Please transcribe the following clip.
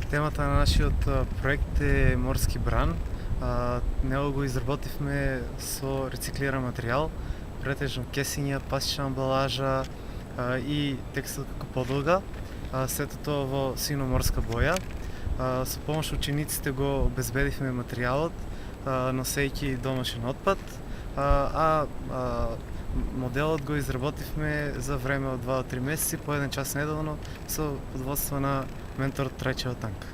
Темата на нашиот проект е морски бран. Него го изработивме со рециклиран материјал, претежно кесиња, пластична амбалажа и текстил како подолга. Сето тоа во сино-морска боја. Со помош учениците го обезбедивме материјалот, носејќи домашен отпад, моделот го изработивме за време од 2 до 3 месеци по 1 час неделно со подводство на ментор Трајчева Танка.